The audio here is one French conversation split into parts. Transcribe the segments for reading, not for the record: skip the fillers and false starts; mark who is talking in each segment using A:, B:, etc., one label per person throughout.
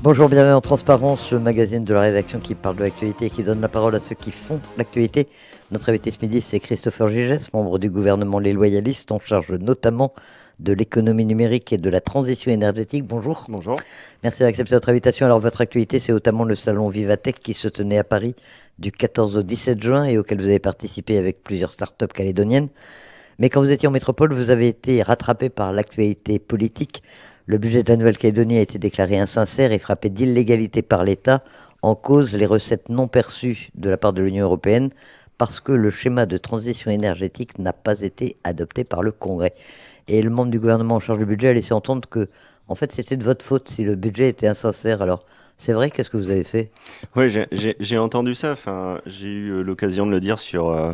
A: Bonjour, bienvenue en Transparence, le magazine de la rédaction qui parle de l'actualité et qui donne la parole à ceux qui font l'actualité. Notre invité ce midi, c'est Christopher Gigès, membre du gouvernement Les Loyalistes, en charge notamment de l'économie numérique et de la transition énergétique. Bonjour.
B: Bonjour.
A: Merci d'accepter notre invitation. Alors, votre actualité, c'est notamment le salon Vivatech qui se tenait à Paris du 14 au 17 juin et auquel vous avez participé avec plusieurs startups calédoniennes. Mais quand vous étiez en métropole, vous avez été rattrapé par l'actualité politique. Le budget de la Nouvelle-Calédonie a été déclaré insincère et frappé d'illégalité par l'État, en cause les recettes non perçues de la part de l'Union européenne, parce que le schéma de transition énergétique n'a pas été adopté par le Congrès. Et le membre du gouvernement en charge du budget a laissé entendre que, en fait, c'était de votre faute si le budget était insincère. Alors, c'est vrai, qu'est-ce que vous avez fait?
B: Oui, j'ai entendu ça. Enfin, j'ai eu l'occasion de le dire sur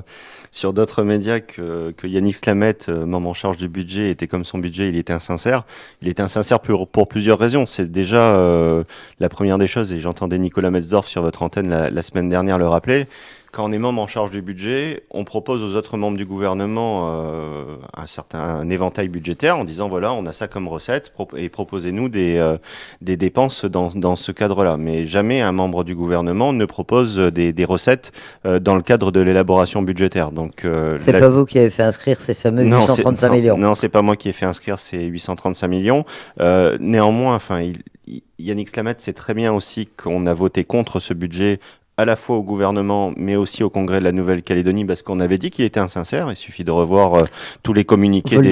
B: d'autres médias que Yannick Slamette, membre en charge du budget, était comme son budget, il était insincère. Il était insincère pour plusieurs raisons. C'est déjà la première des choses, et j'entendais Nicolas Metzdorf sur votre antenne la semaine dernière le rappeler. Quand on est membre en charge du budget, on propose aux autres membres du gouvernement un éventail budgétaire en disant voilà, on a ça comme recette et proposez-nous des dépenses dans ce cadre-là. Mais jamais un membre du gouvernement ne propose des recettes dans le cadre de l'élaboration budgétaire. Donc,
A: C'est pas vous qui avez fait inscrire ces fameux 835 millions.
B: Non, c'est pas moi qui ai fait inscrire ces 835 millions. Néanmoins, enfin, Yannick Slamette sait très bien aussi qu'on a voté contre ce budget à la fois au gouvernement, mais aussi au Congrès de la Nouvelle-Calédonie, parce qu'on avait dit qu'il était insincère. Il suffit de revoir tous les communiqués
A: Vous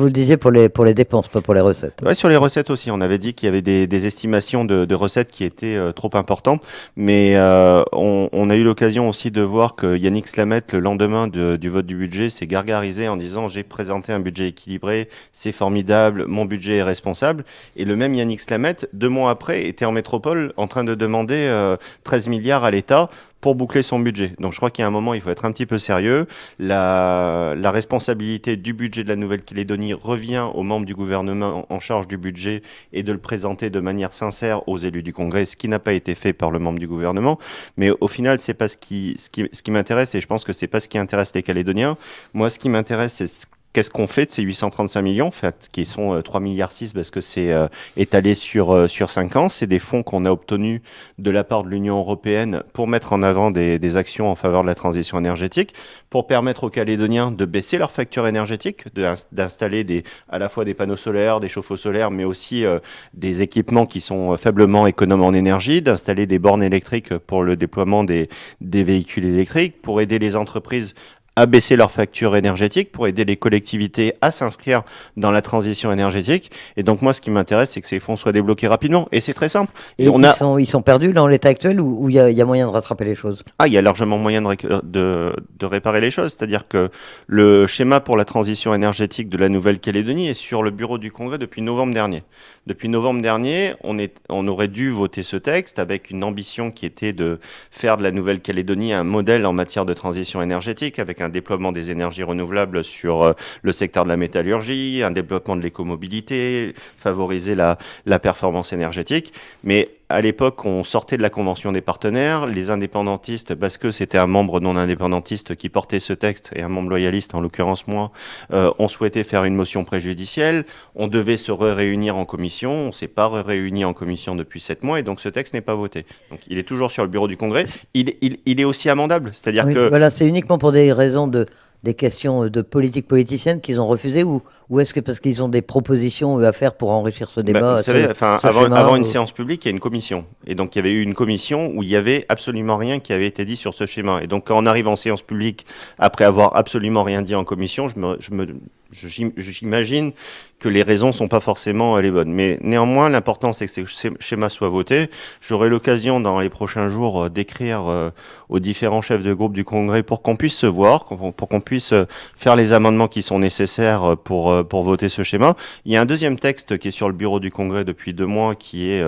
A: le disiez pour les dépenses, pas pour les recettes.
B: Ouais, sur les recettes aussi, on avait dit qu'il y avait des estimations de recettes qui étaient trop importantes, mais on a eu l'occasion aussi de voir que Yannick Slamette, le lendemain du vote du budget, s'est gargarisé en disant « j'ai présenté un budget équilibré, c'est formidable, mon budget est responsable ». Et le même Yannick Slamette, 2 mois après, était en métropole en train de demander 13 milliards à l'État pour boucler son budget. Donc je crois qu'il y a un moment, il faut être un petit peu sérieux. La responsabilité du budget de la Nouvelle-Calédonie revient aux membres du gouvernement en charge du budget et de le présenter de manière sincère aux élus du Congrès, ce qui n'a pas été fait par le membre du gouvernement. Mais au final, c'est pas ce qui m'intéresse, et je pense que c'est pas ce qui intéresse les Calédoniens. Moi, ce qui m'intéresse, c'est qu'est-ce qu'on fait de ces 835 millions, en fait, qui sont 3,6 milliards parce que c'est étalé sur 5 ans. C'est des fonds qu'on a obtenus de la part de l'Union européenne pour mettre en avant des actions en faveur de la transition énergétique, pour permettre aux Calédoniens de baisser leur facture énergétique, d'installer à la fois des panneaux solaires, des chauffe-eau solaires, mais aussi des équipements qui sont faiblement économes en énergie, d'installer des bornes électriques pour le déploiement des véhicules électriques, pour aider les entreprises à baisser leur facture énergétique, pour aider les collectivités à s'inscrire dans la transition énergétique. Et donc moi, ce qui m'intéresse, c'est que ces fonds soient débloqués rapidement. Et c'est très simple.
A: Et ils sont perdus dans l'état actuel, ou il y a moyen de rattraper les choses?
B: Il y a largement moyen de réparer les choses. C'est-à-dire que le schéma pour la transition énergétique de la Nouvelle-Calédonie est sur le bureau du Congrès depuis novembre dernier. Depuis novembre dernier, on aurait dû voter ce texte avec une ambition qui était de faire de la Nouvelle-Calédonie un modèle en matière de transition énergétique, avec un déploiement des énergies renouvelables sur le secteur de la métallurgie, un développement de l'écomobilité, favoriser la performance énergétique. Mais à l'époque, on sortait de la Convention des partenaires. Les indépendantistes, parce que c'était un membre non indépendantiste qui portait ce texte, et un membre loyaliste, en l'occurrence moi, on souhaitait faire une motion préjudicielle. On devait se réunir en commission. On ne s'est pas réuni en commission depuis 7 mois, et donc ce texte n'est pas voté. Donc il est toujours sur le bureau du Congrès. Il est aussi amendable. C'est-à-dire que...
A: Voilà, c'est uniquement pour des raisons des questions de politique politicienne qu'ils ont refusé, ou est-ce que parce qu'ils ont des propositions à faire pour enrichir ce débat?
B: Vous savez, avant une séance publique, il y a une commission. Et donc, il y avait eu une commission où il n'y avait absolument rien qui avait été dit sur ce schéma. Et donc, quand on arrive en séance publique, après avoir absolument rien dit en commission, j'imagine que les raisons sont pas forcément les bonnes. Mais néanmoins, l'important, c'est que ces schémas soient votés. J'aurai l'occasion, dans les prochains jours, d'écrire aux différents chefs de groupe du Congrès pour qu'on puisse se voir, pour qu'on puisse faire les amendements qui sont nécessaires pour voter ce schéma. Il y a un deuxième texte qui est sur le bureau du Congrès depuis 2 mois, qui est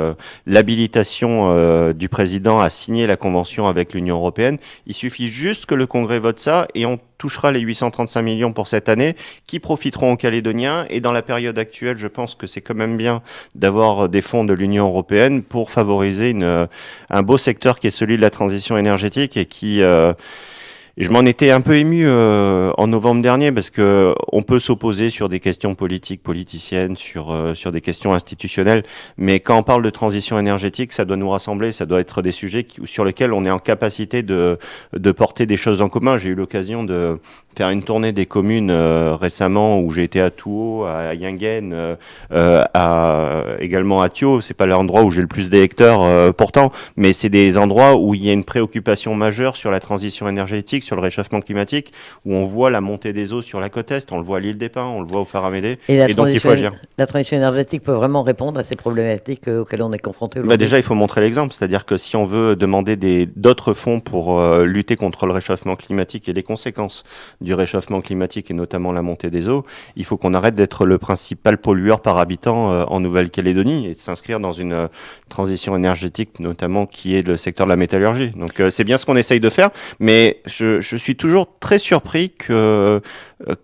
B: l'habilitation du président à signer la convention avec l'Union européenne. Il suffit juste que le Congrès vote ça, et on touchera les 835 millions pour cette année, qui profiteront aux Calédoniens. Et dans la période actuelle, je pense que c'est quand même bien d'avoir des fonds de l'Union européenne pour favoriser un beau secteur qui est celui de la transition énergétique, et qui Et je m'en étais un peu ému en novembre dernier parce que on peut s'opposer sur des questions politiques, politiciennes, sur des questions institutionnelles, mais quand on parle de transition énergétique, ça doit nous rassembler, ça doit être des sujets sur lesquels on est en capacité de porter des choses en commun. J'ai eu l'occasion de faire une tournée des communes récemment où j'ai été à Touo, à Yingen, également à Thio. C'est pas l'endroit où j'ai le plus d'électeurs pourtant, mais c'est des endroits où il y a une préoccupation majeure sur la transition énergétique, sur le réchauffement climatique, où on voit la montée des eaux sur la côte est, on le voit à l'île des Pins, on le voit au Faramédé,
A: Et
B: et donc il faut agir.
A: la transition énergétique peut vraiment répondre à ces problématiques auxquelles on est confronté
B: Bah
A: aujourd'hui?
B: déjà, il faut montrer l'exemple, c'est-à-dire que si on veut demander d'autres fonds pour lutter contre le réchauffement climatique et les conséquences du réchauffement climatique et notamment la montée des eaux, il faut qu'on arrête d'être le principal pollueur par habitant en Nouvelle-Calédonie et de s'inscrire dans une transition énergétique notamment qui est le secteur de la métallurgie. Donc c'est bien ce qu'on essaye de faire, mais je suis toujours très surpris que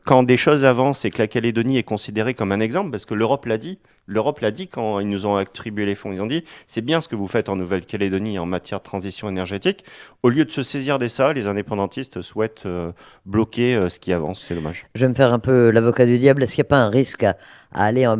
B: quand des choses avancent et que la Calédonie est considérée comme un exemple, parce que l'Europe l'a dit. L'Europe l'a dit quand ils nous ont attribué les fonds. Ils ont dit, c'est bien ce que vous faites en Nouvelle-Calédonie en matière de transition énergétique. Au lieu de se saisir de ça, les indépendantistes souhaitent bloquer ce qui avance. C'est dommage.
A: Je vais me faire un peu l'avocat du diable. Est-ce qu'il n'y a pas un risque à aller à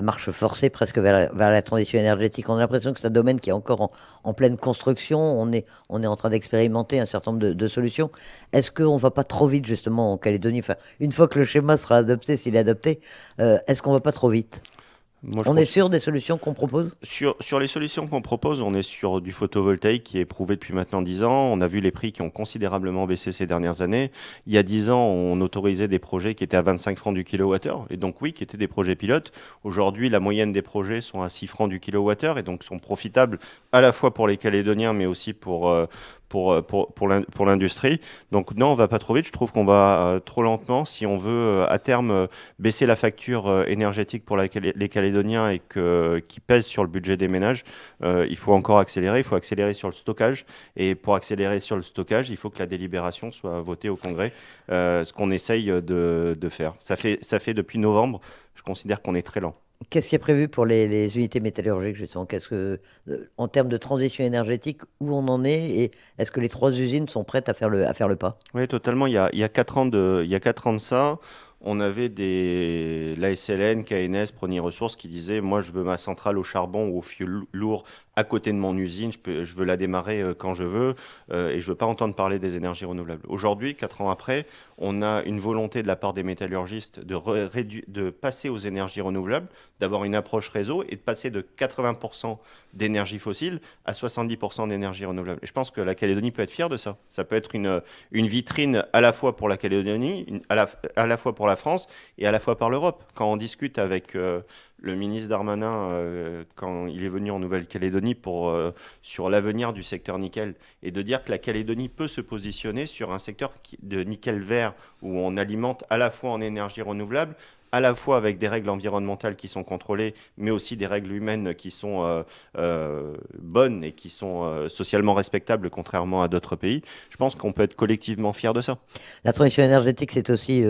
A: marche forcée presque vers la transition énergétique? On a l'impression que c'est un domaine qui est encore en pleine construction. On est en train d'expérimenter un certain nombre de solutions. Est-ce qu'on ne va pas trop vite justement en Calédonie? Enfin, une fois que le schéma sera adopté, s'il est adopté, est-ce qu'on ne va pas trop vite?
B: Moi, je
A: On est
B: pense
A: sûr des solutions qu'on propose?
B: sur les solutions qu'on propose, on est sur du photovoltaïque qui est prouvé depuis maintenant 10 ans. On a vu les prix qui ont considérablement baissé ces dernières années. Il y a 10 ans, on autorisait des projets qui étaient à 25 francs du kilowattheure, et donc oui, qui étaient des projets pilotes. Aujourd'hui, la moyenne des projets sont à 6 francs du kilowattheure, et donc sont profitables à la fois pour les Calédoniens, mais aussi pour l'industrie. Donc non, on va pas trop vite. Je trouve qu'on va trop lentement si on veut à terme baisser la facture énergétique pour les Calédoniens et qui pèse sur le budget des ménages. Il faut encore accélérer. Il faut accélérer sur le stockage. Et pour accélérer sur le stockage, il faut que la délibération soit votée au Congrès, ce qu'on essaye de faire. Ça fait depuis novembre. Je considère qu'on est très lent.
A: Qu'est-ce qui est prévu pour les unités métallurgiques, justement? En termes de transition énergétique, où on en est et est-ce que les trois usines sont prêtes à faire le pas?
B: Oui, totalement. Il y a 4 ans il y a 4 ans de ça, on avait l'ASLN, KNS, Prony Ressources qui disaient, moi, je veux ma centrale au charbon ou au fioul lourd à côté de mon usine, je veux la démarrer quand je veux et je veux pas entendre parler des énergies renouvelables. Aujourd'hui, 4 ans après, on a une volonté de la part des métallurgistes de passer aux énergies renouvelables, d'avoir une approche réseau et de passer de 80% d'énergie fossile à 70% d'énergie renouvelable. Et je pense que la Calédonie peut être fière de ça. Ça peut être une vitrine à la fois pour la Calédonie, à la fois pour la France et à la fois par l'Europe. Quand on discute avec le ministre Darmanin, quand il est venu en Nouvelle-Calédonie sur l'avenir du secteur nickel, et de dire que la Calédonie peut se positionner sur un secteur de nickel vert où on alimente à la fois en énergie renouvelable, à la fois avec des règles environnementales qui sont contrôlées, mais aussi des règles humaines qui sont bonnes et qui sont socialement respectables, contrairement à d'autres pays. Je pense qu'on peut être collectivement fier de ça.
A: La transition énergétique, c'est aussi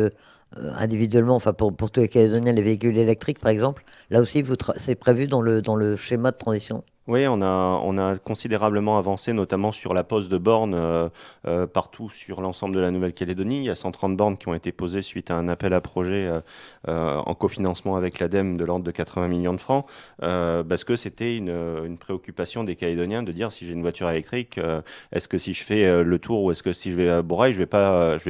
A: individuellement, enfin pour tous les Calédoniens, les véhicules électriques, par exemple. Là aussi, c'est prévu dans le schéma de transition.
B: Oui, on a considérablement avancé, notamment sur la pose de bornes partout sur l'ensemble de la Nouvelle-Calédonie. Il y a 130 bornes qui ont été posées suite à un appel à projet en cofinancement avec l'ADEME de l'ordre de 80 millions de francs, parce que c'était une préoccupation des Calédoniens de dire si j'ai une voiture électrique, est-ce que si je fais le tour ou est-ce que si je vais à Bourail, je vais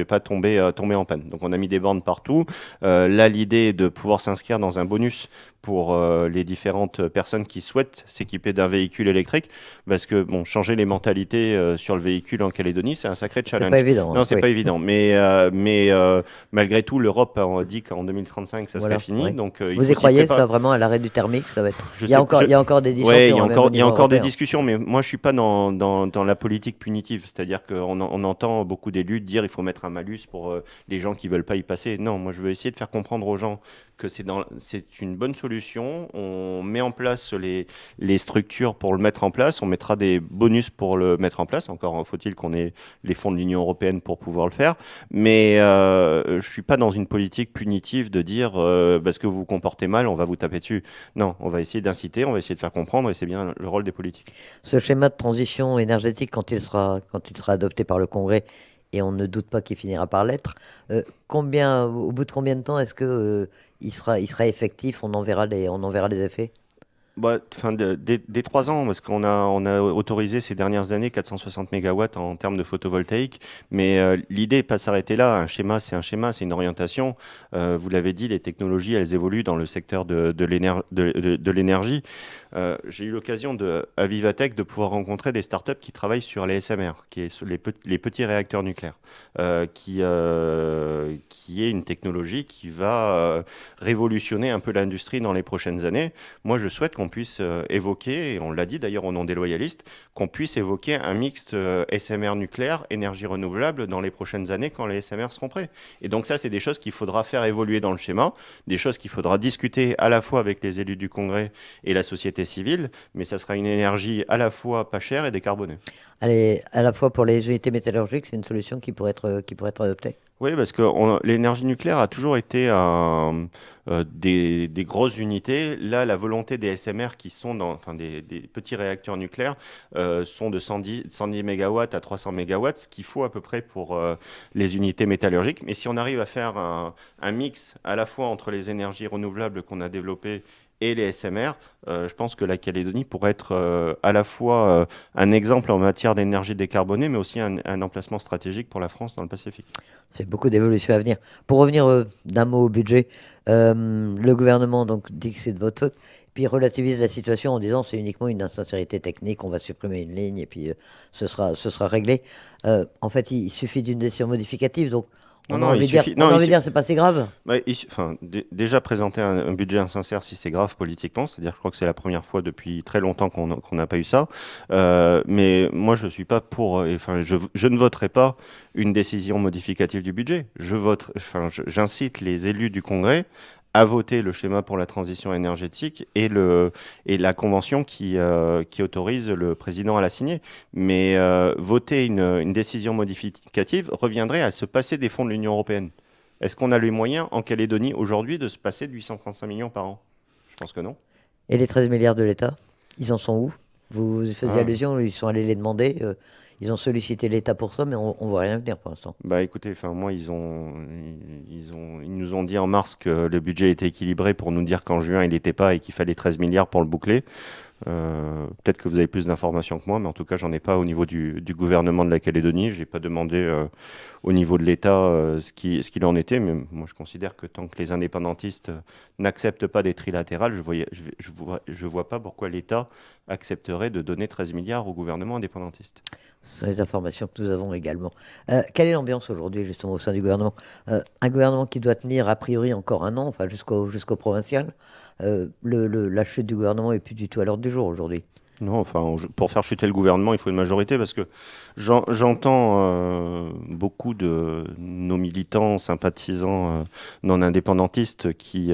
B: pas tomber en panne. Donc on a mis des bornes partout. Là, l'idée est de pouvoir s'inscrire dans un bonus pour les différentes personnes qui souhaitent s'équiper d'un véhicule électrique, parce que bon, changer les mentalités sur le véhicule en Calédonie, c'est un sacré challenge.
A: C'est pas évident.
B: Non,
A: Hein,
B: c'est
A: oui.
B: pas évident, mais malgré tout, l'Europe a dit qu'en 2035, ça
A: Voilà,
B: serait fini,
A: oui.
B: donc il
A: Vous
B: faut
A: y
B: s'y
A: croyez,
B: préparer.
A: ça, vraiment, à l'arrêt du thermique, ça va être...
B: Je
A: Il y a
B: sais,
A: encore, il y a encore des
B: ouais,
A: dissensions, hein, même au
B: il y a
A: niveau
B: encore des
A: européen.
B: discussions, mais moi je suis pas dans la politique punitive, c'est-à-dire qu'on entend beaucoup d'élus dire il faut mettre un malus pour les gens qui veulent pas y passer. Non, moi je veux essayer de faire comprendre aux gens que c'est une bonne solution. On met en place les structures pour le mettre en place. On mettra des bonus pour le mettre en place. Encore faut-il qu'on ait les fonds de l'Union européenne pour pouvoir le faire. Mais je suis pas dans une politique punitive de dire parce que vous vous comportez mal, on va vous taper dessus. Non, on va essayer d'inciter, on va essayer de faire comprendre, et c'est bien le rôle des politiques.
A: Ce schéma de transition énergétique, quand il sera adopté par le Congrès, et on ne doute pas qu'il finira par l'être. Au bout de combien de temps est-ce que il sera effectif, on en verra les effets?
B: Bah, enfin, des 3 ans, parce qu'on a autorisé ces dernières années 460 mégawatts en termes de photovoltaïque, mais l'idée n'est pas de s'arrêter là. Un schéma, c'est un schéma, c'est une orientation. Vous l'avez dit, les technologies, elles évoluent dans le secteur de l'énergie. J'ai eu l'occasion à Vivatech de pouvoir rencontrer des startups qui travaillent sur les SMR, qui est sur les petits réacteurs nucléaires, qui est une technologie qui va révolutionner un peu l'industrie dans les prochaines années. Moi, je souhaite qu'on puisse évoquer, et on l'a dit d'ailleurs au nom des loyalistes, qu'on puisse évoquer un mixte SMR nucléaire, énergie renouvelable dans les prochaines années quand les SMR seront prêts. Et donc ça, c'est des choses qu'il faudra faire évoluer dans le schéma, des choses qu'il faudra discuter à la fois avec les élus du Congrès et la société civile, mais ça sera une énergie à la fois pas chère et décarbonée.
A: Allez, à la fois pour les unités métallurgiques, c'est une solution qui pourrait être adoptée.
B: Oui, parce que l'énergie nucléaire a toujours été des grosses unités. Là, la volonté des SMR qui sont enfin des petits réacteurs nucléaires sont de 110 mégawatts à 300 mégawatts, ce qu'il faut à peu près pour les unités métallurgiques. Mais si on arrive à faire un mix à la fois entre les énergies renouvelables qu'on a développées et les SMR, je pense que la Calédonie pourrait être à la fois un exemple en matière d'énergie décarbonée, mais aussi un emplacement stratégique pour la France dans le Pacifique.
A: C'est beaucoup d'évolutions à venir. Pour revenir d'un mot au budget, le gouvernement donc dit que c'est de votre faute, puis relativise la situation en disant c'est uniquement une insincérité technique, on va supprimer une ligne et puis ce sera réglé. En fait, il suffit d'une décision modificative, donc
B: Non,
A: on a
B: non, il
A: envie de dire,
B: suffit.
A: on
B: Non,
A: a envie de dire c'est pas si grave.
B: enfin, déjà présenter un budget insincère, si c'est grave politiquement, c'est-à-dire, je crois que c'est la première fois depuis très longtemps qu'on n'a pas eu ça. Mais moi, je suis pas pour. Enfin, je ne voterai pas une décision modificative du budget. Enfin, j'incite les élus du Congrès à voter le schéma pour la transition énergétique et la convention qui autorise le président à la signer. Mais voter une décision modificative reviendrait à se passer des fonds de l'Union européenne. Est-ce qu'on a les moyens en Calédonie aujourd'hui de se passer de 835 millions par an? Je pense que non.
A: Et les 13 milliards de l'État, ils en sont où? Vous faisiez
B: Ah.
A: allusion, ils sont allés les demander, ils ont sollicité l'État pour ça, mais on voit rien venir pour l'instant.
B: Bah écoutez, enfin moi ils nous ont dit en mars que le budget était équilibré pour nous dire qu'en juin il n'était pas et qu'il fallait 13 milliards pour le boucler. Peut-être que vous avez plus d'informations que moi, mais en tout cas, j'en ai pas au niveau du gouvernement de la Calédonie. J'ai pas demandé au niveau de l'État ce qu'il en était, mais moi je considère que tant que les indépendantistes n'acceptent pas des trilatérales, je vois pas pourquoi l'État accepterait de donner 13 milliards au gouvernement indépendantiste.
A: Ce sont les informations que nous avons également. Quelle est l'ambiance aujourd'hui, justement, au sein du gouvernement? Un gouvernement qui doit tenir, a priori, encore un an, enfin, jusqu'au provincial. La chute du gouvernement est plus du tout à l'ordre du jour aujourd'hui.
B: Non, enfin, pour faire chuter le gouvernement, il faut une majorité parce que j'entends beaucoup de nos militants, sympathisants non indépendantistes qui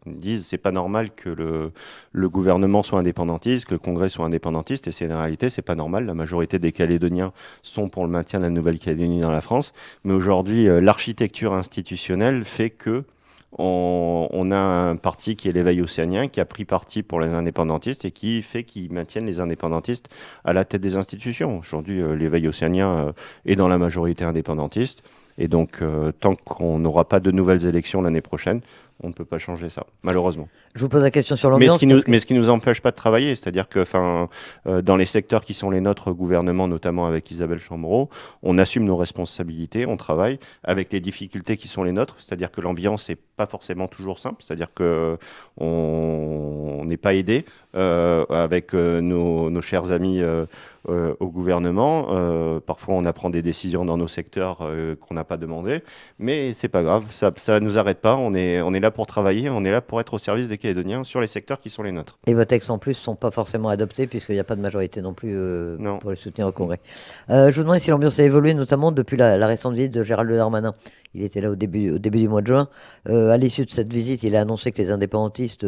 B: disent c'est pas normal que le gouvernement soit indépendantiste, que le Congrès soit indépendantiste, et c'est une réalité, c'est pas normal. La majorité des Calédoniens sont pour le maintien de la Nouvelle-Calédonie dans la France, mais aujourd'hui, l'architecture institutionnelle fait que on a un parti qui est l'éveil océanien, qui a pris parti pour les indépendantistes et qui fait qu'ils maintiennent les indépendantistes à la tête des institutions. Aujourd'hui, l'éveil océanien est dans la majorité indépendantiste. Et donc, tant qu'on n'aura pas de nouvelles élections l'année prochaine, on ne peut pas changer ça, malheureusement.
A: Je vous pose la question sur
B: Mais
A: l'ambiance.
B: mais ce qui nous empêche pas de travailler, c'est-à-dire que, enfin, dans les secteurs qui sont les nôtres, gouvernement, notamment avec Isabelle Chamorro, on assume nos responsabilités, on travaille avec les difficultés qui sont les nôtres, c'est-à-dire que l'ambiance n'est pas forcément toujours simple, c'est-à-dire que on n'est pas aidé avec nos chers amis au gouvernement. Parfois, on apprend des décisions dans nos secteurs qu'on n'a pas demandé, mais c'est pas grave, ça nous arrête pas. On est là pour travailler, on est là pour être au service des Calédoniens sur les secteurs qui sont les nôtres.
A: Et vos textes en plus ne sont pas forcément adoptés puisqu'il n'y a pas de majorité non plus
B: Non.
A: pour les soutenir au Congrès. Je vous demandais si l'ambiance a évolué, notamment depuis la récente visite de Gérald Darmanin. Il était là au début du mois de juin. À l'issue de cette visite, il a annoncé que les indépendantistes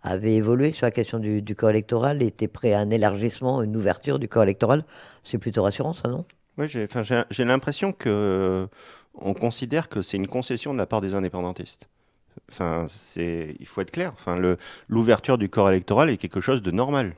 A: avaient évolué sur la question du corps électoral, étaient prêts à un élargissement, une ouverture du corps électoral. C'est plutôt rassurant, ça, non?
B: Oui, j'ai l'impression que on considère que c'est une concession de la part des indépendantistes. Enfin, il faut être clair. Enfin, l'ouverture du corps électoral est quelque chose de normal.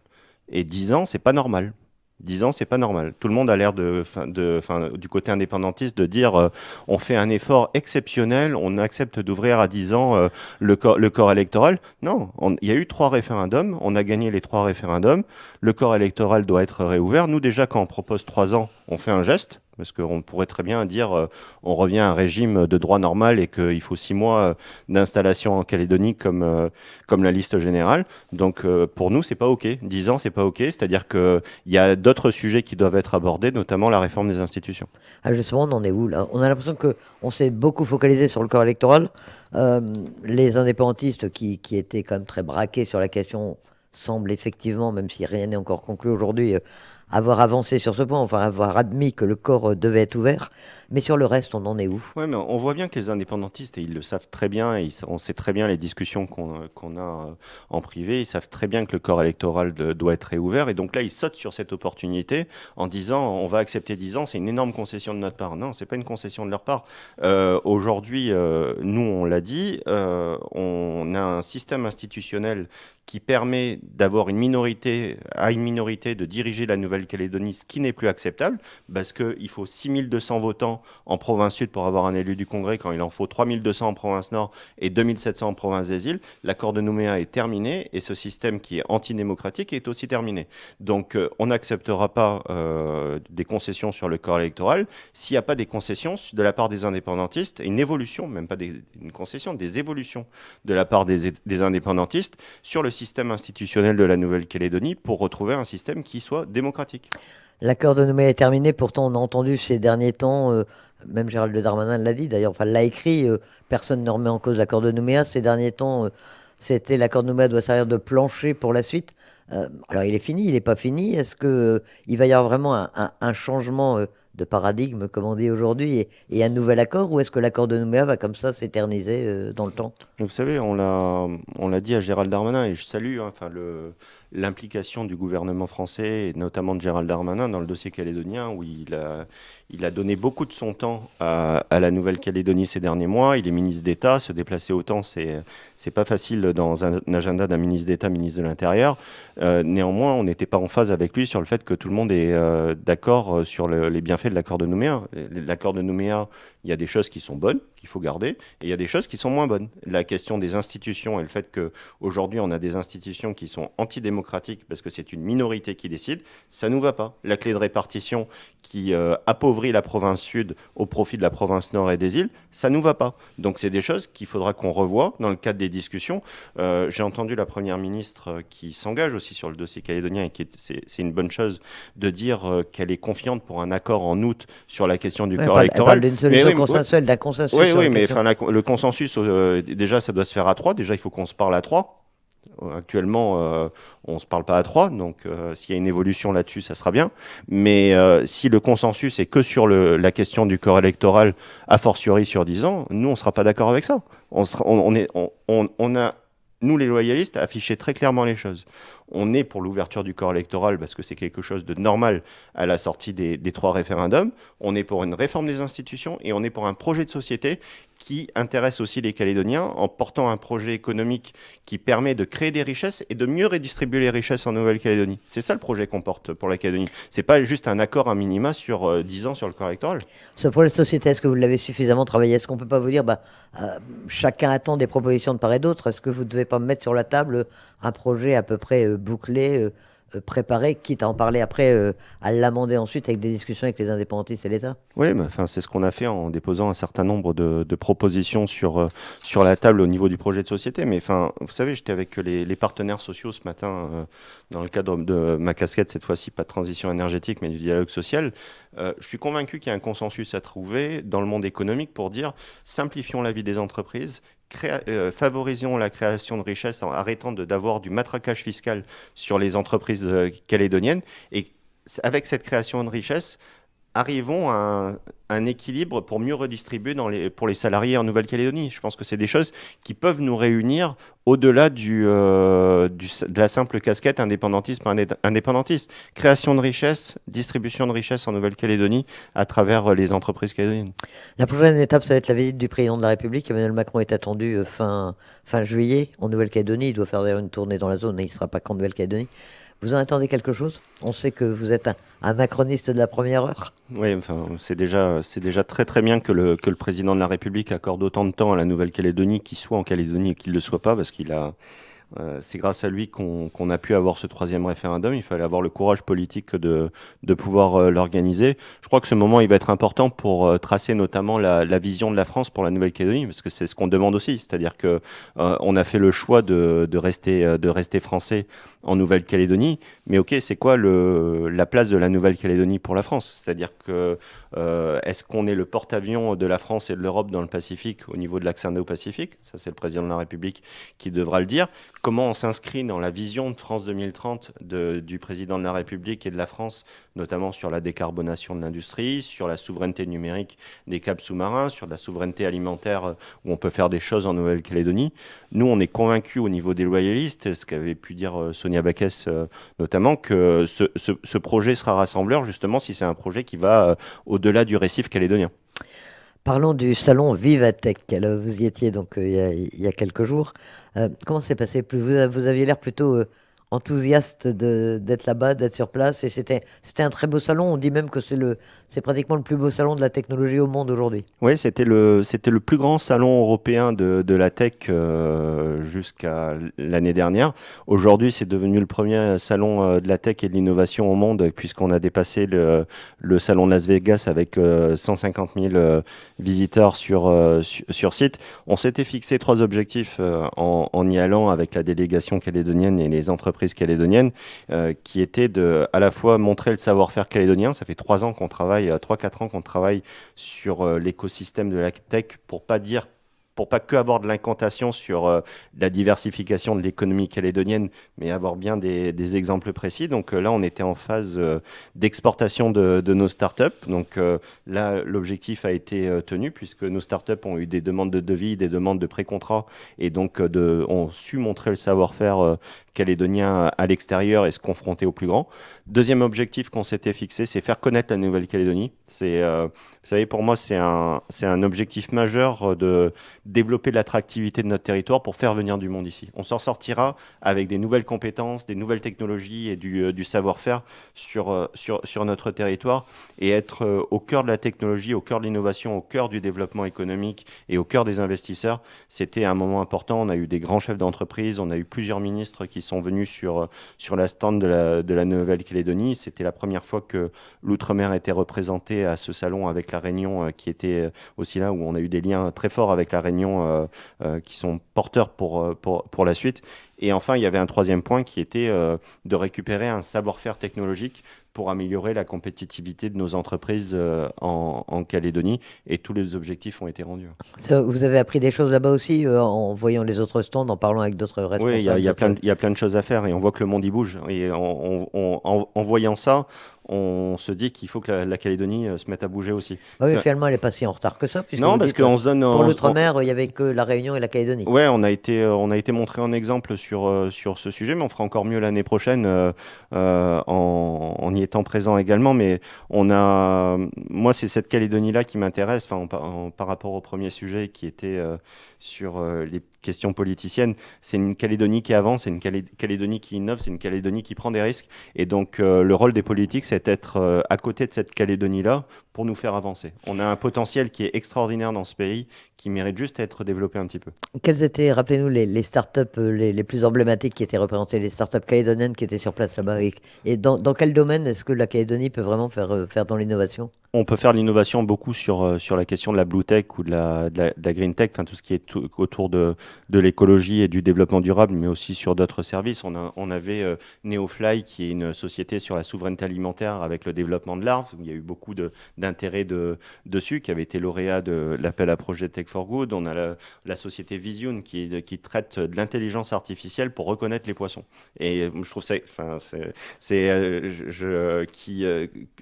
B: Et 10 ans, c'est pas normal. 10 ans, c'est pas normal. Tout le monde a l'air du côté indépendantiste de dire on fait un effort exceptionnel, on accepte d'ouvrir à 10 ans le corps électoral. Non, il y a eu 3 référendums, on a gagné les 3 référendums, le corps électoral doit être réouvert. Nous déjà, quand on propose 3 ans, on fait un geste. Parce qu'on pourrait très bien dire on revient à un régime de droit normal et qu'il faut 6 mois d'installation en Calédonie comme la liste générale. Donc pour nous, c'est pas OK. 10 ans, c'est pas OK. C'est-à-dire qu'il y a d'autres sujets qui doivent être abordés, notamment la réforme des institutions.
A: Ah, justement, on en est où là? On a l'impression qu'on s'est beaucoup focalisé sur le corps électoral. Les indépendantistes qui étaient quand même très braqués sur la question semblent effectivement, même si rien n'est encore conclu aujourd'hui, avoir avancé sur ce point, enfin avoir admis que le corps devait être ouvert. Mais sur le reste, on en est où?
B: Oui, mais on voit bien que les indépendantistes, et ils le savent très bien, et on sait très bien les discussions qu'on a en privé, ils savent très bien que le corps électoral doit être réouvert, et donc là, ils sautent sur cette opportunité en disant on va accepter 10 ans, c'est une énorme concession de notre part. Non, c'est pas une concession de leur part. Aujourd'hui, nous, on l'a dit, on a un système institutionnel qui permet d'avoir une minorité de diriger la Nouvelle-Calédonie, ce qui n'est plus acceptable, parce qu'il faut 6200 votants en province sud pour avoir un élu du Congrès, quand il en faut 3200 en province nord et 2700 en province des îles. L'accord de Nouméa est terminé et ce système qui est antidémocratique est aussi terminé. Donc on n'acceptera pas des concessions sur le corps électoral s'il n'y a pas des concessions de la part des indépendantistes, et une évolution, même pas une concession, des évolutions de la part des indépendantistes sur le système institutionnel de la Nouvelle-Calédonie pour retrouver un système qui soit démocratique.
A: L'accord de Nouméa est terminé, pourtant on a entendu ces derniers temps, même Gérald Darmanin l'a dit d'ailleurs, enfin l'a écrit, personne ne remet en cause l'accord de Nouméa. Ces derniers temps, c'était l'accord de Nouméa doit servir de plancher pour la suite. Alors il est fini, il n'est pas fini. Est-ce que il va y avoir vraiment un changement de paradigme, comme on dit aujourd'hui, et un nouvel accord, ou est-ce que l'accord de Nouméa va comme ça s'éterniser dans le temps?
B: Vous savez, on l'a dit à Gérald Darmanin, et je salue l'implication du gouvernement français, et notamment de Gérald Darmanin, dans le dossier calédonien, où il a donné beaucoup de son temps à la Nouvelle-Calédonie ces derniers mois. Il est ministre d'État, se déplacer autant, c'est pas facile dans un agenda d'un ministre d'État, ministre de l'Intérieur. Néanmoins, on n'était pas en phase avec lui sur le fait que tout le monde est d'accord sur les bienfaits de l'accord de Nouméa. L'accord de Nouméa, il y a des choses qui sont bonnes, qu'il faut garder, et il y a des choses qui sont moins bonnes. La question des institutions et le fait qu'aujourd'hui on a des institutions qui sont antidémocratiques parce que c'est une minorité qui décide, ça nous va pas. La clé de répartition qui appauvrit la province sud au profit de la province nord et des îles, ça nous va pas. Donc c'est des choses qu'il faudra qu'on revoie dans le cadre des discussions. J'ai entendu la première ministre qui s'engage aussi sur le dossier calédonien, et c'est une bonne chose de dire qu'elle est confiante pour un accord en août sur la question du corps électoral.
A: Elle parle d'une solution consensuelle, d'un consensus.
B: Oui, mais le consensus, déjà, ça doit se faire à 3. Déjà, il faut qu'on se parle à 3. Actuellement, on ne se parle pas à 3, donc s'il y a une évolution là-dessus, ça sera bien. Mais si le consensus est que sur la question du corps électoral, a fortiori sur 10 ans, nous, on ne sera pas d'accord avec ça. On a, nous, les loyalistes, affiché très clairement les choses. On est pour l'ouverture du corps électoral parce que c'est quelque chose de normal à la sortie des 3 référendums. On est pour une réforme des institutions et on est pour un projet de société qui intéresse aussi les Calédoniens en portant un projet économique qui permet de créer des richesses et de mieux redistribuer les richesses en Nouvelle-Calédonie. C'est ça le projet qu'on porte pour la Calédonie. C'est pas juste un accord à minima sur 10 ans sur le corps électoral.
A: Ce projet de société, est-ce que vous l'avez suffisamment travaillé? Est-ce qu'on ne peut pas vous dire, chacun attend des propositions de part et d'autre? Est-ce que vous ne devez pas mettre sur la table un projet à peu près bouclé, préparé, quitte à en parler après, à l'amender ensuite avec des discussions avec les indépendantistes et l'État?
B: Oui, mais c'est ce qu'on a fait en déposant un certain nombre de propositions sur la table au niveau du projet de société. Mais vous savez, j'étais avec les partenaires sociaux ce matin dans le cadre de ma casquette, cette fois-ci pas de transition énergétique, mais du dialogue social. Je suis convaincu qu'il y a un consensus à trouver dans le monde économique pour dire simplifions la vie des entreprises, favorisons la création de richesses en arrêtant d'avoir du matraquage fiscal sur les entreprises calédoniennes. Et avec cette création de richesses, arrivons à un équilibre pour mieux redistribuer pour les salariés en Nouvelle-Calédonie. Je pense que c'est des choses qui peuvent nous réunir au-delà de la simple casquette indépendantiste. Création de richesses, distribution de richesses en Nouvelle-Calédonie à travers les entreprises calédoniennes.
A: La prochaine étape, ça va être la visite du président de la République. Emmanuel Macron est attendu fin juillet en Nouvelle-Calédonie. Il doit faire d'ailleurs une tournée dans la zone et il ne sera pas qu'en Nouvelle-Calédonie. Vous en attendez quelque chose? On sait que vous êtes un macroniste de la première heure.
B: Oui, enfin, c'est déjà très très bien que le président de la République accorde autant de temps à la Nouvelle-Calédonie, qu'il soit en Calédonie et qu'il ne le soit pas, parce c'est grâce à lui qu'on a pu avoir ce troisième référendum. Il fallait avoir le courage politique de pouvoir l'organiser. Je crois que ce moment, il va être important pour tracer notamment la vision de la France pour la Nouvelle-Calédonie, parce que c'est ce qu'on demande aussi. C'est-à-dire que on a fait le choix de rester français en Nouvelle-Calédonie. Mais ok, c'est quoi la place de la Nouvelle-Calédonie pour la France? C'est-à-dire que est-ce qu'on est le porte-avions de la France et de l'Europe dans le Pacifique au niveau de l'axe Indo-Pacifique? Ça, c'est le président de la République qui devra le dire. Comment on s'inscrit dans la vision de France 2030 du président de la République et de la France, notamment sur la décarbonation de l'industrie, sur la souveraineté numérique des câbles sous-marins, sur la souveraineté alimentaire où on peut faire des choses en Nouvelle-Calédonie. Nous, on est convaincus au niveau des loyalistes, ce qu'avait pu dire Sonia Backès notamment, que ce projet sera rassembleur, justement, si c'est un projet qui va au-delà du récif calédonien.
A: Parlons du salon Vivatech. Vous y étiez donc il y a quelques jours. Comment s'est passé? Vous aviez l'air plutôt enthousiaste d'être là-bas, d'être sur place. Et c'était un très beau salon. On dit même que c'est pratiquement le plus beau salon de la technologie au monde aujourd'hui.
B: Oui, c'était le plus grand salon européen de la tech jusqu'à l'année dernière. Aujourd'hui, c'est devenu le premier salon de la tech et de l'innovation au monde, puisqu'on a dépassé le salon de Las Vegas avec 150 000 visiteurs sur site. On s'était fixé 3 objectifs en y allant avec la délégation calédonienne et les entreprises calédoniennes, qui étaient à la fois montrer le savoir-faire calédonien. Ça fait 3-4 ans qu'on travaille sur l'écosystème de la tech pour pas que avoir de l'incantation sur la diversification de l'économie calédonienne, mais avoir bien des exemples précis. Donc là, on était en phase d'exportation de nos startups. Donc là, l'objectif a été tenu puisque nos startups ont eu des demandes de devis, des demandes de pré-contrat et donc ont su montrer le savoir-faire calédonien à l'extérieur et se confronter aux plus grands. Deuxième objectif qu'on s'était fixé, c'est faire connaître la Nouvelle-Calédonie. Vous savez, pour moi, c'est un objectif majeur de développer l'attractivité de notre territoire pour faire venir du monde ici. On s'en sortira avec des nouvelles compétences, des nouvelles technologies et du savoir-faire sur notre territoire et être au cœur de la technologie, au cœur de l'innovation, au cœur du développement économique et au cœur des investisseurs. C'était un moment important. On a eu des grands chefs d'entreprise, on a eu plusieurs ministres qui sont venus sur la stand de la Nouvelle-Calédonie. C'était la première fois que l'Outre-mer était représenté à ce salon avec la Réunion qui était aussi là, où on a eu des liens très forts avec la Réunion qui sont porteurs pour la suite. Et enfin, il y avait un troisième point qui était de récupérer un savoir-faire technologique pour améliorer la compétitivité de nos entreprises en Calédonie. Et tous les objectifs ont été rendus.
A: Vous avez appris des choses là-bas aussi en voyant les autres stands, en parlant avec d'autres responsables?
B: Oui, il y a plein de choses à faire et on voit que le monde y bouge. Et en voyant ça, on se dit qu'il faut que la Calédonie se mette à bouger aussi.
A: Oui, finalement, elle n'est pas si en retard que ça.
B: Non, parce qu'on se donne...
A: Pour l'Outre-mer, il n'y avait que la Réunion et la Calédonie.
B: Oui, on a été montré en exemple sur ce sujet, mais on fera encore mieux l'année prochaine en y étant présent également. Mais moi, c'est cette Calédonie-là qui m'intéresse par rapport au premier sujet qui était sur les questions politiciennes. C'est une Calédonie qui avance, c'est une Calédonie qui innove, c'est une Calédonie qui prend des risques. Et donc, le rôle des politiques, c'est d'être à côté de cette Calédonie-là pour nous faire avancer. On a un potentiel qui est extraordinaire dans ce pays, qui mérite juste d'être développé un petit peu.
A: Quelles étaient, rappelez-nous, les startups les plus emblématiques qui étaient représentées, les startups calédoniennes qui étaient sur place là-bas? Et dans quel domaine est-ce que la Calédonie peut vraiment faire dans l'innovation?
B: On peut faire de l'innovation beaucoup sur la question de la blue tech ou de la green tech, enfin tout ce qui est autour de l'écologie et du développement durable, mais aussi sur d'autres services. On avait Neofly, qui est une société sur la souveraineté alimentaire avec le développement de larves. Il y a eu beaucoup d'intérêt dessus, qui avait été lauréat de l'appel à projet Tech for Good. On a la société Vision qui traite de l'intelligence artificielle pour reconnaître les poissons. Et je trouve ça,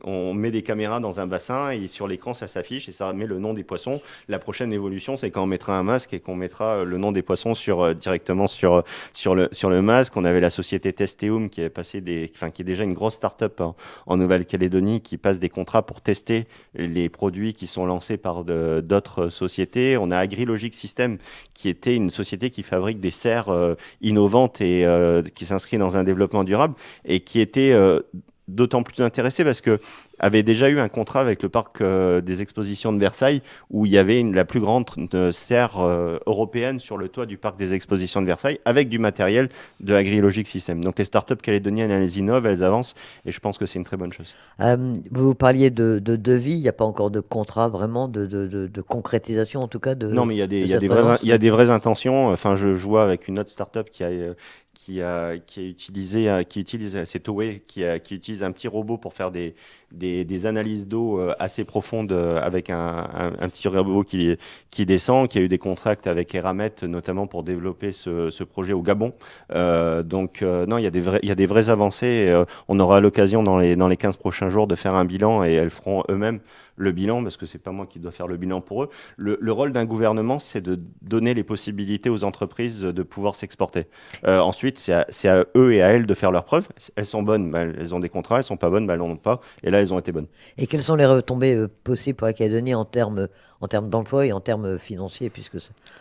B: on met des caméras dans un bassin bassin et sur l'écran, ça s'affiche et ça met le nom des poissons. La prochaine évolution, c'est quand on mettra un masque et qu'on mettra le nom des poissons directement sur le masque. On avait la société Testeum qui avait passé qui est déjà une grosse start-up en Nouvelle-Calédonie qui passe des contrats pour tester les produits qui sont lancés par d'autres sociétés. On a AgriLogic System qui était une société qui fabrique des serres innovantes et qui s'inscrit dans un développement durable et qui était d'autant plus intéressé parce que avait déjà eu un contrat avec le parc des expositions de Versailles où il y avait la plus grande serre européenne sur le toit du parc des expositions de Versailles avec du matériel de AgriLogic System. Donc les startups calédoniennes, elles innovent, elles avancent et je pense que c'est une très bonne chose.
A: Vous parliez de devis, il n'y a pas encore de contrat vraiment, de concrétisation en tout cas
B: Non, mais
A: de cette présence?
B: il y a des vraies intentions. Enfin, je vois avec une autre startup qui utilise, c'est Toei, qui utilise un petit robot pour faire des analyses d'eau assez profondes avec un petit robot qui descend, qui a eu des contracts avec Eramet, notamment pour développer ce projet au Gabon. Non, il y a des vraies avancées. On aura l'occasion dans les 15 prochains jours de faire un bilan et elles feront eux-mêmes le bilan, parce que c'est pas moi qui dois faire le bilan pour eux. Le rôle d'un gouvernement, c'est de donner les possibilités aux entreprises de pouvoir s'exporter. Ensuite, c'est à eux et à elles de faire leurs preuves. Elles sont bonnes, bah, elles ont des contrats. Elles sont pas bonnes, bah, elles n'en ont pas. Et là, elles ont été bonnes.
A: Et quelles sont les retombées possibles pour la Calédonie en termes d'emploi et en termes financiers, puisque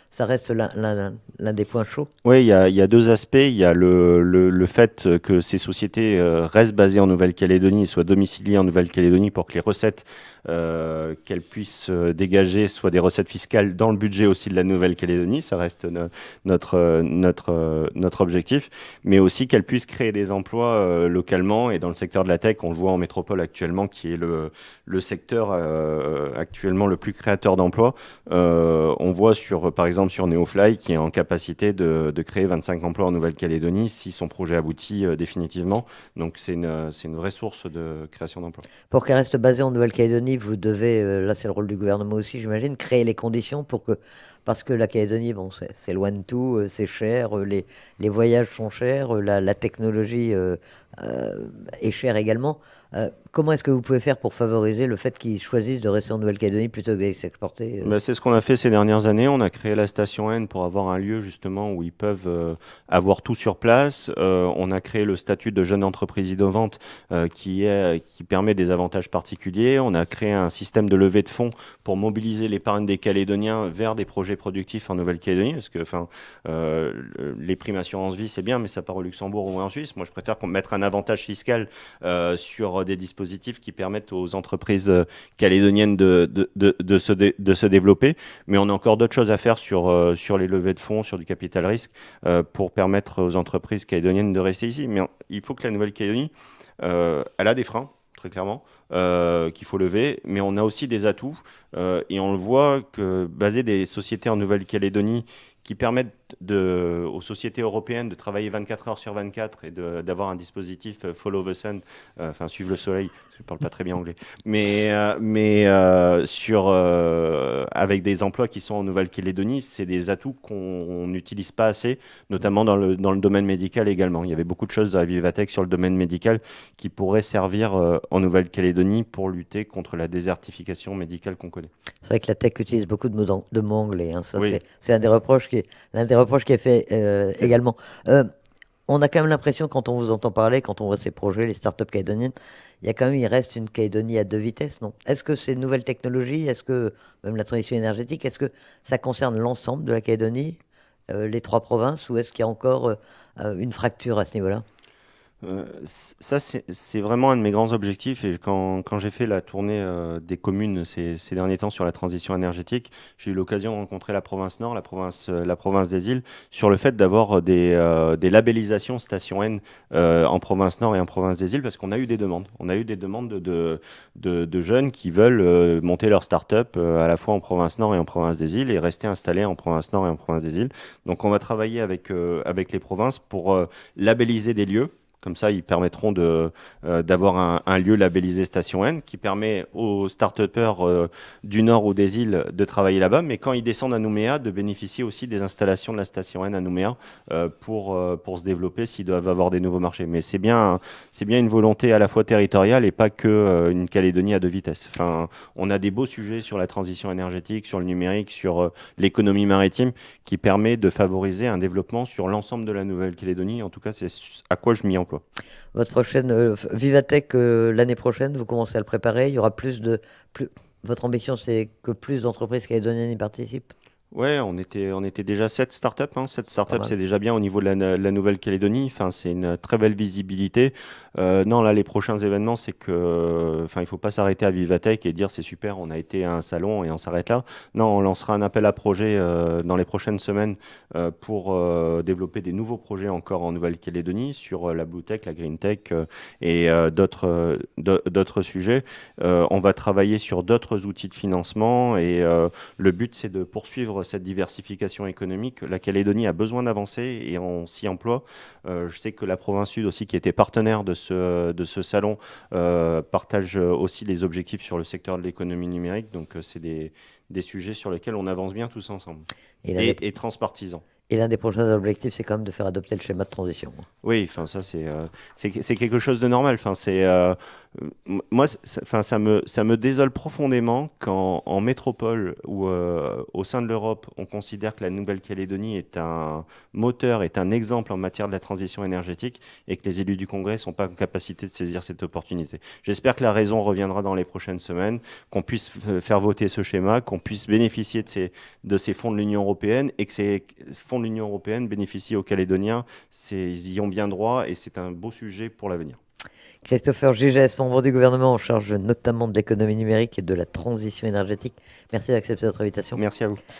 A: ça reste l'un des points chauds?
B: Oui, il y a deux aspects. Il y a le fait que ces sociétés restent basées en Nouvelle-Calédonie et soient domiciliées en Nouvelle-Calédonie pour que les recettes qu'elles puissent dégager soient des recettes fiscales dans le budget aussi de la Nouvelle-Calédonie. Ça reste notre objectif. Mais aussi qu'elles puissent créer des emplois localement. Et dans le secteur de la tech, on le voit en métropole actuellement, qui est le secteur actuellement le plus créateur d'emplois. On voit par exemple sur Neofly qui est en capacité de créer 25 emplois en Nouvelle-Calédonie si son projet aboutit définitivement. Donc c'est une vraie source de création d'emplois.
A: Pour qu'elle reste basée en Nouvelle-Calédonie, vous devez, là c'est le rôle du gouvernement aussi, j'imagine, créer les conditions parce que la Calédonie, bon, c'est loin de tout, c'est cher, les voyages sont chers, la technologie est chère également. Comment est-ce que vous pouvez faire pour favoriser le fait qu'ils choisissent de rester en Nouvelle-Calédonie plutôt que d'aller s'exporter
B: Ben, c'est ce qu'on a fait ces dernières années. On a créé la station N pour avoir un lieu justement où ils peuvent avoir tout sur place. On a créé le statut de jeune entreprise innovante qui permet des avantages particuliers. On a créé un système de levée de fonds pour mobiliser l'épargne des Calédoniens vers des projets productifs en Nouvelle-Calédonie. Parce que les primes assurance vie, c'est bien, mais ça part au Luxembourg ou en Suisse. Moi, je préfère mettre un avantage fiscal sur des dispositifs qui permettent aux entreprises calédoniennes de se développer. Mais on a encore d'autres choses à faire sur les levées de fonds, sur du capital risque, pour permettre aux entreprises calédoniennes de rester ici. Mais il faut que la Nouvelle-Calédonie, elle a des freins, très clairement, qu'il faut lever, mais on a aussi des atouts, et on le voit que baser des sociétés en Nouvelle-Calédonie qui permettent aux sociétés européennes de travailler 24 heures sur 24 et d'avoir un dispositif follow the sun, enfin suivre le soleil, je ne parle pas très bien anglais, avec des emplois qui sont en Nouvelle-Calédonie, c'est des atouts qu'on n'utilise pas assez, notamment dans le domaine médical également. Il y avait beaucoup de choses à Vivatech sur le domaine médical qui pourraient servir en Nouvelle-Calédonie pour lutter contre la désertification médicale qu'on connaît.
A: C'est vrai que la tech utilise beaucoup de mots anglais, hein. Ça,
B: Oui.
A: c'est l'un des reproches qui est fait également. On a quand même l'impression, quand on vous entend parler, quand on voit ces projets, les startups calédoniennes, il reste une Calédonie à deux vitesses, non? Est-ce que ces nouvelles technologies, est-ce que même la transition énergétique, est-ce que ça concerne l'ensemble de la Calédonie, les trois provinces, ou est-ce qu'il y a encore une fracture à ce niveau-là?
B: Ça, c'est vraiment un de mes grands objectifs. Et quand j'ai fait la tournée des communes ces derniers temps sur la transition énergétique, j'ai eu l'occasion de rencontrer la province Nord, la province des îles, sur le fait d'avoir des labellisations Station N en province Nord et en province des îles, parce qu'on a eu des demandes. On a eu des demandes de jeunes qui veulent monter leur start-up à la fois en province Nord et en province des îles et rester installés en province Nord et en province des îles. Donc on va travailler avec les provinces pour labelliser des lieux Comme ça, ils permettront d'avoir un lieu labellisé Station N qui permet aux start-upers du nord ou des îles de travailler là-bas, mais quand ils descendent à Nouméa, de bénéficier aussi des installations de la Station N à Nouméa pour se développer s'ils doivent avoir des nouveaux marchés. Mais c'est bien une volonté à la fois territoriale et pas que une Calédonie à deux vitesses. Enfin, on a des beaux sujets sur la transition énergétique, sur le numérique, sur l'économie maritime qui permet de favoriser un développement sur l'ensemble de la Nouvelle-Calédonie. En tout cas, c'est à quoi je m'y emploie.
A: Votre prochaine Vivatech l'année prochaine, vous commencez à le préparer. Il y aura plus. Votre ambition, c'est que plus d'entreprises calédoniennes y participent.
B: Ouais, on était déjà 7 startups, hein. 7
A: Pas
B: startups,
A: mal.
B: c'est déjà bien au niveau de la Nouvelle-Calédonie. Enfin, c'est une très belle visibilité. Non, là, les prochains événements, c'est que, enfin, il faut pas s'arrêter à Vivatech et dire c'est super, on a été à un salon et on s'arrête là. Non, on lancera un appel à projet dans les prochaines semaines pour développer des nouveaux projets encore en Nouvelle-Calédonie sur la Blue Tech, la Green Tech et d'autres sujets. On va travailler sur d'autres outils de financement et le but, c'est de poursuivre cette diversification économique. La Calédonie a besoin d'avancer et on s'y emploie. Je sais que la province sud aussi, qui était partenaire de ce salon, partage aussi les objectifs sur le secteur de l'économie numérique. Donc, c'est des sujets sur lesquels on avance bien tous ensemble
A: Et l'un des,
B: et transpartisan.
A: et l'un des prochains objectifs, c'est quand même de faire adopter le schéma de transition.
B: Oui, enfin ça c'est quelque chose de normal. Enfin c'est moi enfin ça me désole profondément quand en métropole ou au sein de l'Europe on considère que la Nouvelle-Calédonie est un moteur, est un exemple en matière de la transition énergétique et que les élus du Congrès sont pas en capacité de saisir cette opportunité. J'espère que la raison reviendra dans les prochaines semaines, qu'on puisse faire voter ce schéma, qu'on puisse bénéficier de ces fonds de l'Union européenne et que ces fonds de l'Union européenne bénéficient aux Calédoniens. Ils y ont bien droit et c'est un beau sujet pour l'avenir.
A: Christopher Gigès, membre du gouvernement en charge notamment de l'économie numérique et de la transition énergétique. Merci d'accepter notre invitation.
B: Merci à vous.